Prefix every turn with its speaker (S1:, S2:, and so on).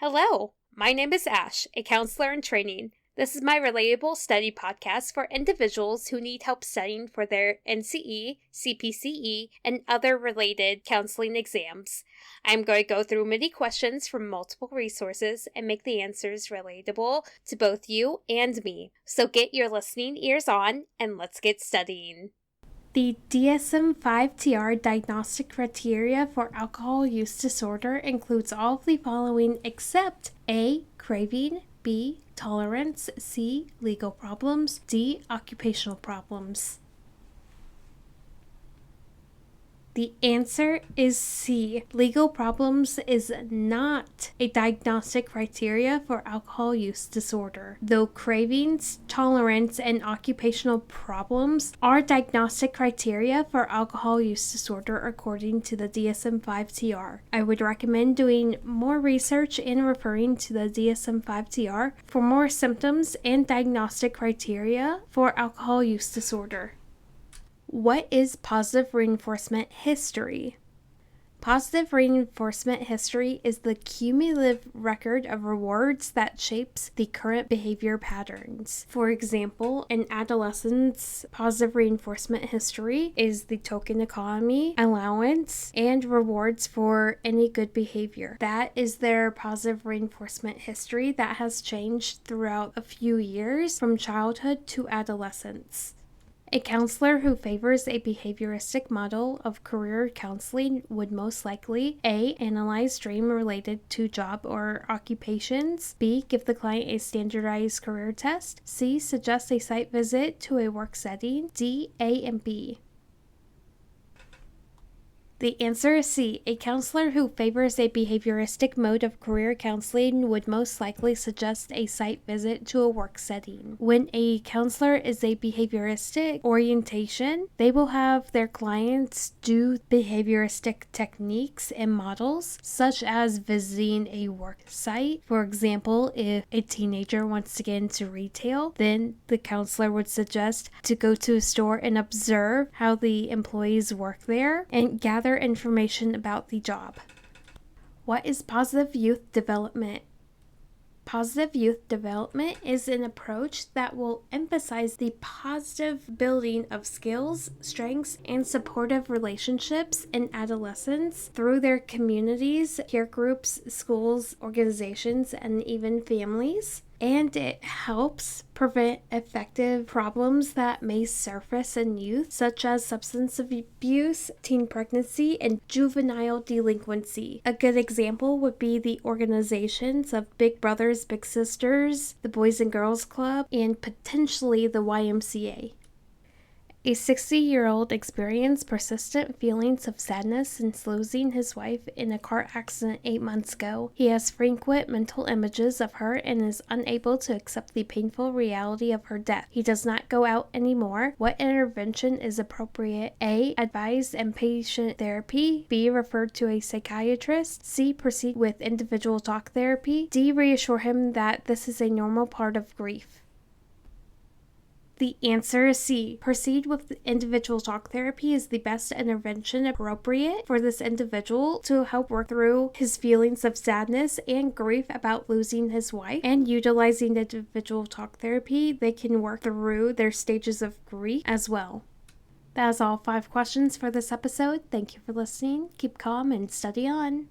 S1: Hello, my name is Ash, a counselor in training. This is my Relatable study podcast for individuals who need help studying for their NCE, CPCE, and other related counseling exams. I'm going to go through many questions from multiple resources and make the answers relatable to both you and me. So get your listening ears on and let's get studying. The DSM-5-TR diagnostic criteria for alcohol use disorder includes all of the following except A. Craving, B. Tolerance, C. Legal problems, D. Occupational problems. The answer is C. Legal problems is not a diagnostic criteria for alcohol use disorder, though cravings, tolerance, and occupational problems are diagnostic criteria for alcohol use disorder according to the DSM-5-TR. I would recommend doing more research and referring to the DSM-5-TR for more symptoms and diagnostic criteria for alcohol use disorder. What is positive reinforcement history? Positive reinforcement history is the cumulative record of rewards that shapes the current behavior patterns. For example, in adolescence, positive reinforcement history is the token economy, allowance, and rewards for any good behavior. That is their positive reinforcement history that has changed throughout a few years from childhood to adolescence. A counselor who favors a behavioristic model of career counseling would most likely A. Analyze dream related to job or occupations, B. Give the client a standardized career test, C. Suggest a site visit to a work setting, D. A and B. The answer is C. A counselor who favors a behavioristic mode of career counseling would most likely suggest a site visit to a work setting. When a counselor is a behavioristic orientation, they will have their clients do behavioristic techniques and models, such as visiting a work site. For example, if a teenager wants to get into retail, then the counselor would suggest to go to a store and observe how the employees work there and gather information about the job. What is positive youth development? Positive youth development is an approach that will emphasize the positive building of skills, strengths, and supportive relationships in adolescents through their communities, peer groups, schools, organizations, and even families. And it helps prevent effective problems that may surface in youth, such as substance abuse, teen pregnancy, and juvenile delinquency. A good example would be the organizations of Big Brothers Big Sisters, the Boys and Girls Club, and potentially the YMCA. A 60-year-old experienced persistent feelings of sadness since losing his wife in a car accident 8 months ago. He has frequent mental images of her and is unable to accept the painful reality of her death. He does not go out anymore. What intervention is appropriate? A. Advise inpatient therapy. B. Refer to a psychiatrist. C. Proceed with individual talk therapy. D. Reassure him that this is a normal part of grief. The answer is C. Proceed with individual talk therapy is the best intervention appropriate for this individual to help work through his feelings of sadness and grief about losing his wife. And utilizing individual talk therapy, they can work through their stages of grief as well. That is all 5 questions for this episode. Thank you for listening. Keep calm and study on.